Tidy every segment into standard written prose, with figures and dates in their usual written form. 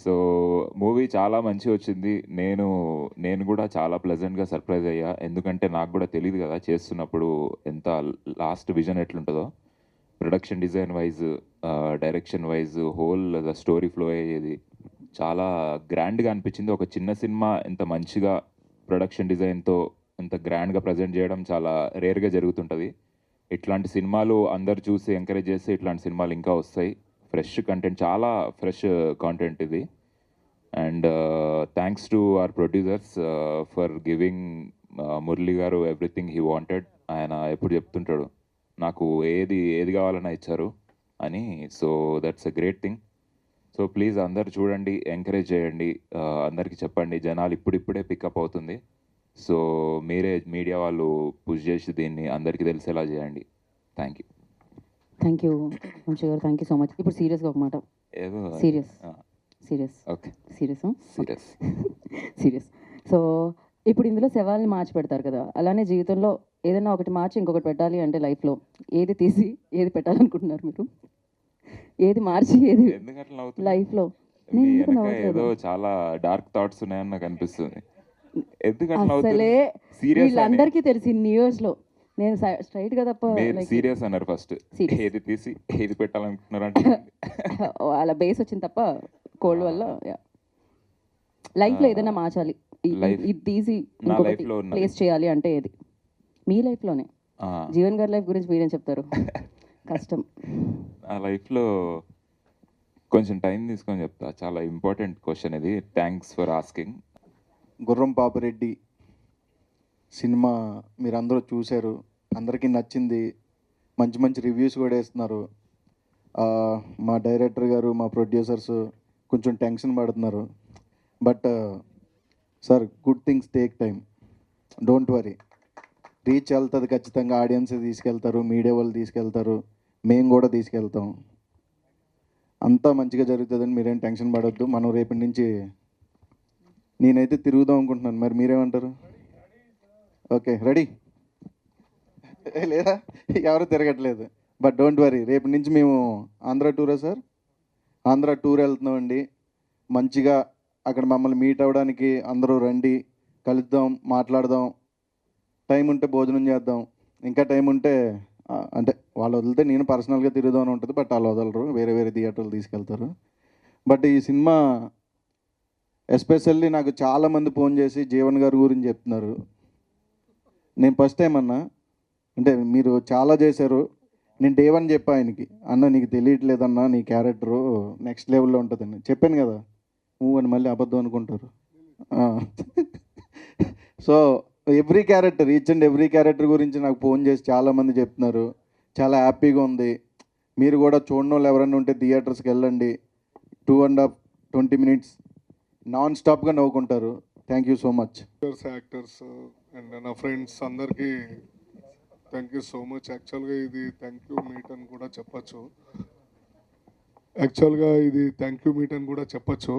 So, movie చాలా మంచిగొచ్చింది. నేను నేను గూడా చాలా ప్లెజెంట్‌గా సర్ప్రైజ్ అయ్యా. ఎందుకంటే నాకు గూడా తెలీదు గదా! చేస్తున్నప్పుడు ఎంత లాస్ట్ విజన్ ఎట్లుంటదో. Production design wise, direction wise, the story flow అయ్యేది. చాలా గ్రాండ్‌గా అనిపించింది. ఒక చిన్న సినిమా ఇంత మంచిగా ప్రొడక్షన్ డిజైన్‌తో ఇంత గ్రాండ్‌గా ప్రెజెంట్ చేయడం చాలా రేర్‌గా జరుగుతుంటది. ఇట్లాంటి సినిమాలు అందరూ చూసి ఎంకరేజ్ చేస్తే ఇట్లాంటి సినిమాలు ఇంకా వస్తాయి. ఫ్రెష్ కంటెంట్, చాలా ఫ్రెష్ కాంటెంట్ ఇది. And thanks to our producers for giving Murali గారు ఎవ్రీథింగ్ హీ వాంటెడ్. ఆయన ఎప్పుడు చెప్తుంటాడు, నాకు ఏది ఏది కావాలన్నా ఇచ్చారు అని. So that's a great thing. So please అందరు చూడండి, ఎంకరేజ్ చేయండి, అందరికీ చెప్పండి. జనాలు ఇప్పుడిప్పుడే పికప్ అవుతుంది. సో మీరే మీడియా వాళ్ళు పుష్ చేసి దీన్ని అందరికీ తెలిసేలా చేయండి. Thank you. Thank you Vamshi గారు, థ్యాంక్ యూ సో మచ్. ఇప్పుడు సీరియస్గా ఒక మాట. ఏదో serious serious okay, serious serious. Serious. So ఇప్పుడు ఇందులో శవాల్ని మార్చి పెడతారు కదా, అలానే జీవితంలో ఏదైనా ఒకటి మార్చి ఇంకొకటి పెట్టాలి అంటే లైఫ్లో ఏది తీసి ఏది పెట్టాలనుకుంటున్నారు మీరు? ఏది మార్చి ఏది ఎందుకట్లా అవుతుంది? లైఫ్లో? మీ నేను ఎందుకు వెనక నవ్వట్లేదు? ఏదో చాలా డార్క్ థాట్స్ ఉన్నాయని నాకు అనిపిస్తుంది. ఎందుకట్లా అవుతుంది? అసలే సీరియస్ అని వీళ్ళందరికీ తెలిసి ఇన్ని ఇయర్స్లో నేను స్ట్రైట్గా తప్ప మీరు like సీరియస్ అన్నారు ఫస్ట్. Serious. ఏది తీసి ఏది పెట్టాలనుకుంటున్నారంటే వాళ్ళ బేస్ వచ్చింది తప్ప కోల్డ్ వల్ల. లైఫ్లో ఏదైనా మార్చాలి, Life- ఇది తీసి నా ఇంకొకటి life లో ఉన్నది. ప్లేస్ చేయాలి అంటే ఏది? మీ లైఫ్లోనే. జీవన్ గారి లైఫ్ గురించి మీరేం చెప్తారు? కష్టం. నా లైఫ్లో కొంచెం టైం తీసుకొని చెప్తా. చాలా ఇంపార్టెంట్ క్వశ్చన్ ఇది. Thanks for asking. గుర్రం పాపిరెడ్డి సినిమా మీరందరూ చూశారు, అందరికీ నచ్చింది, మంచి మంచి రివ్యూస్ కూడా వేస్తున్నారు. మా డైరెక్టర్ గారు, మా ప్రొడ్యూసర్స్ కొంచెం టెన్షన్ పడుతున్నారు. But sir, good things take time, don't worry. Reach వెళ్తుంది ఖచ్చితంగా, ఆడియన్స్ తీసుకెళ్తారు, మీడియా వాళ్ళు తీసుకెళ్తారు, మేము కూడా తీసుకెళ్తాం. అంతా మంచిగా జరుగుతుందని మీరేం టెన్షన్ పడొద్దు. మనం రేపటి నుంచి నేనైతే తిరుగుదాం అనుకుంటున్నాను, మరి మీరేమంటారు? Okay, ready? లేదా ఎవరు తిరగట్లేదు. బట్ డోంట్ వరీ, రేపు నుంచి మేము ఆంధ్ర టూరా సార్? ఆంధ్ర టూర్ వెళ్తున్నామండి. మంచిగా అక్కడ మమ్మల్ని మీట్ అవ్వడానికి అందరూ రండి, కలుద్దాం, మాట్లాడదాం, టైం ఉంటే భోజనం చేద్దాం, ఇంకా టైం ఉంటే అంటే వాళ్ళు వదిలితే నేను పర్సనల్గా తిరుగుదాం అని ఉంటుంది. బట్ వాళ్ళు వదలరు, వేరే వేరే థియేటర్లు తీసుకెళ్తారు. బట్ ఈ సినిమా ఎస్పెషల్లీ నాకు చాలామంది ఫోన్ చేసి జీవన్ గారి గురించి చెప్తున్నారు. నేను ఫస్ట్ టైం అన్నా, అంటే మీరు చాలా చేశారు. నేను డే వన్ చెప్పా ఆయనకి, అన్న నీకు తెలియట్లేదన్నా, నీ క్యారెక్టరు నెక్స్ట్ లెవెల్లో ఉంటుందని చెప్పాను కదా. అని మళ్ళీ అబద్ధం అనుకుంటారు. So every character, each and every character గురించి నాకు ఫోన్ చేసి చాలామంది చెప్తున్నారు. చాలా హ్యాపీగా ఉంది. మీరు కూడా చూడని వాళ్ళు ఎవరైనా ఉంటే థియేటర్స్కి వెళ్ళండి. 2.5-20 minutes నాన్ స్టాప్గా నవ్వుకుంటారు. Thank you so much. Actors and నా ఫ్రెండ్స్ అందరికీ థ్యాంక్ యూ సో మచ్. యాక్చువల్గా ఇది థ్యాంక్ యూ మీట్ అని కూడా చెప్పచ్చు.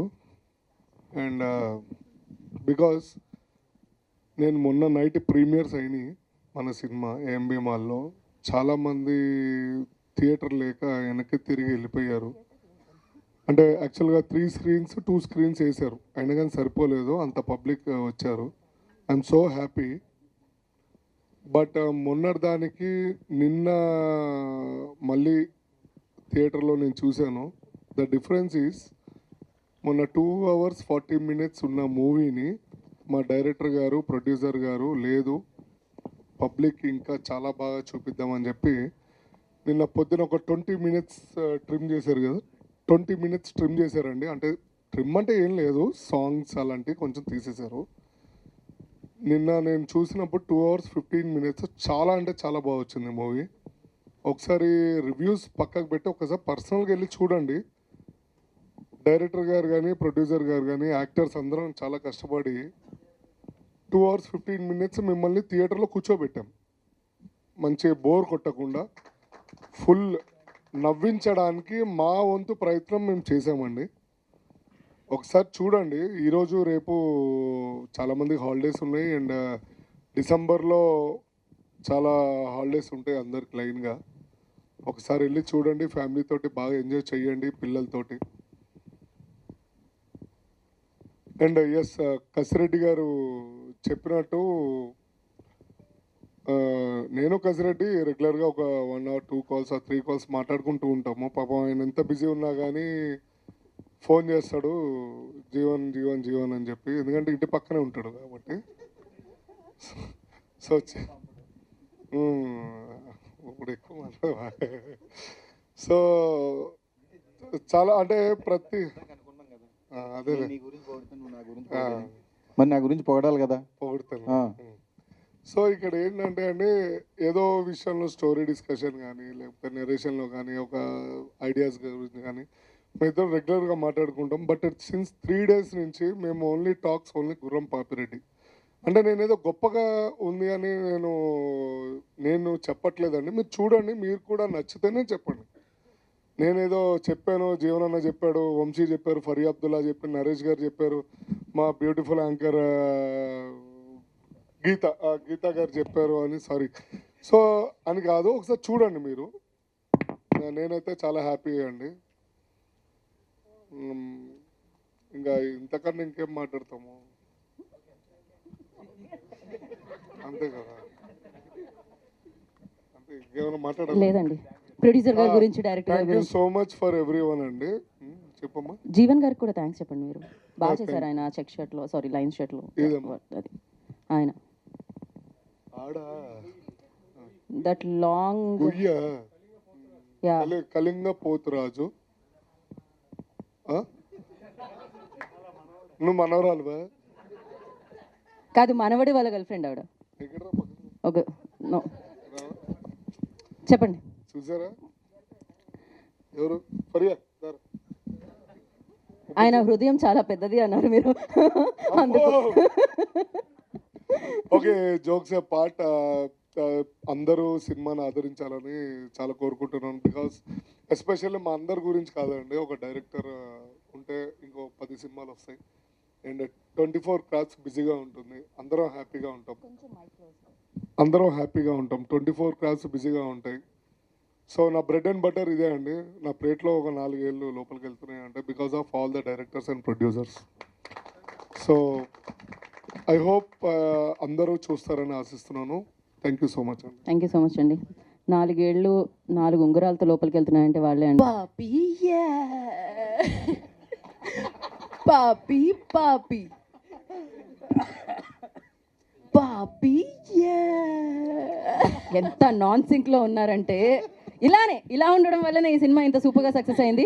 అండ్ బికాస్ నేను మొన్న నైట్ ప్రీమియర్స్ అయినాయి మన సినిమా ఏఎంబి మాల్లో. చాలామంది థియేటర్ లేక వెనక్కి తిరిగి వెళ్ళిపోయారు. అంటే యాక్చువల్గా 3 screens 2 screens వేశారు, అయినా కానీ సరిపోలేదు, అంత పబ్లిక్ వచ్చారు. I'm so happy. బట్ మొన్నటి దానికి నిన్న మళ్ళీ థియేటర్లో నేను చూశాను. ద డిఫరెన్స్ ఈస్, మొన్న 2 hours 40 minutes ఉన్న మూవీని మా డైరెక్టర్ గారు, ప్రొడ్యూసర్ గారు లేదు పబ్లిక్ ఇంకా చాలా బాగా చూపిద్దామని చెప్పి నిన్న పొద్దున ఒక 20 minutes ట్రిమ్ చేశారు కదా. 20 minutes ట్రిమ్ చేశారండి. అంటే ట్రిమ్ అంటే ఏం లేదు, సాంగ్స్ అలాంటివి కొంచెం తీసేశారు. నిన్న నేను చూసినప్పుడు 2 hours 15 minutes చాలా అంటే చాలా బాగా వచ్చింది మూవీ. ఒకసారి రివ్యూస్ పక్కకు పెట్టి ఒకసారి పర్సనల్గా వెళ్ళి చూడండి. డైరెక్టర్ గారు కానీ, ప్రొడ్యూసర్ గారు కానీ, యాక్టర్స్ అందరం చాలా కష్టపడి 2 hours 15 minutes మిమ్మల్ని థియేటర్లో కూర్చోబెట్టాం. మంచి బోర్ కొట్టకుండా ఫుల్ నవ్వించడానికి మా వంతు ప్రయత్నం మేము చేసామండి. ఒకసారి చూడండి. ఈరోజు రేపు చాలామందికి హాలిడేస్ ఉన్నాయి అండ్ డిసెంబర్లో చాలా హాలిడేస్ ఉంటాయి అందరికి లైన్గా. ఒకసారి వెళ్ళి చూడండి, ఫ్యామిలీతోటి బాగా ఎంజాయ్ చేయండి, పిల్లలతోటి. అండ్ ఎస్ కసిరెడ్డి గారు చెప్పినట్టు నేను కసిరెడ్డి రెగ్యులర్గా ఒక 1 or 2 calls or 3 calls మాట్లాడుకుంటూ ఉంటాము. పాపం ఆయన ఎంత బిజీ ఉన్నా కానీ ఫోన్ చేస్తాడు జీవన్ జీవన్ జీవన్ అని చెప్పి, ఎందుకంటే ఇంటి పక్కనే ఉంటాడు కాబట్టి. సో ఇప్పుడు ఎక్కువ మాట్లాడ సో చాలా అంటే ప్రతి అదే మరి నా గురించి పొగడాలి కదా. పొగుడుతాను. ఆ. సో ఇక్కడ ఏంటంటే అండి, ఏదో విషయంలో స్టోరీ డిస్కషన్ కానీ లేకపోతే నెరేషన్లో కానీ ఒక ఐడియాస్ గురించి కానీ మేము ఇద్దరు రెగ్యులర్గా మాట్లాడుకుంటాం. బట్ సిన్స్ 3 days నుంచి మేము ఓన్లీ గుర్రం పాపిరెడ్డి. అంటే నేనేదో గొప్పగా ఉంది అని నేను చెప్పట్లేదండి. మీరు చూడండి, మీరు కూడా నచ్చితేనే చెప్పండి. నేనేదో చెప్పాను, జీవనన్న చెప్పాడు, వంశీ చెప్పారు, ఫరీ అబ్దుల్లా చెప్పారు, నరేష్ గారు చెప్పారు, మా బ్యూటిఫుల్ యాంకర్ గీత గారు చెప్పారు అని, సారీ. సో అని కాదు, ఒకసారి చూడండి మీరు. నేనైతే చాలా హ్యాపీ అండి. ఇంకా ఇంతకన్నా ఇంకేం మాట్లాడతాము, అంతే కదా. అంతే, ఇంకేమైనా మాట్లాడాలి? లేదండి, ప్రొడ్యూసర్ గారి గురించి, డైరెక్టర్ గారి థ్యాంక్ యూ గురించి. So much for every one అండి. చెప్పమ్మా. జీవన్ గారికి కూడా థ్యాంక్స్ చెప్పండి. మీరు బాగా చేశారు. ఆయన చెక్ షర్ట్లో, సారీ లైన్ షర్ట్లో, ఏదమ్మా? అది ఆయన ఆడ దట్ లాంగ్ గుయ్య యా కళింగ పోతురాజు. నువ్వు మనవరాలువా? కాదు, మనవడి వాళ్ళ గర్ల్ ఫ్రెండ్ ఆవిడ. ఎక్కడరా పక్కన? ఓకే, నో చెప్పండి. చూసారా ఎవరు? ఫరియా దారా. ఆయన హృదయం చాలా పెద్దది అన్నారు మీరు. అందుకు ఓకే, జోక్స్ ఏ పార్ట్. అందరూ సినిమాని ఆదరించాలని చాలా కోరుకుంటున్నాను. బికాస్ ఎస్పెషల్లీ మా అందరి గురించి కాదండి, ఒక డైరెక్టర్ ఉంటే ఇంకో 10 సినిమాలు వస్తాయి. అండ్ 24 క్రాఫ్ట్స్ బిజీగా ఉంటుంది. అందరం హ్యాపీగా ఉంటాం. 24 క్రాఫ్ట్స్ బిజీగా ఉంటాయి. సో నా బ్రెడ్ అండ్ బటర్ ఇదే అండి. నా ప్లేట్లో ఒక 4 ఏళ్ళు లోపలికి వెళ్తున్నాయి అంటే because of all the directors and producers. So I hope అందరూ చూస్తారని ఆశిస్తున్నాను. థ్యాంక్ యూ సో మచ్ అండి. థ్యాంక్ యూ సో మచ్ అండి. 4 ఏళ్ళు 4 ఉంగరాలతో లోపలికి వెళ్తున్నాయంటే వాళ్ళే అండి. పాపి పాపి పాపి పాపి ఎంత నాన్ సింక్ లో ఉన్నారంటే ఇలా ఉండడం వల్లనే ఈ సినిమా ఇంత సూపర్ గా సక్సెస్ అయింది.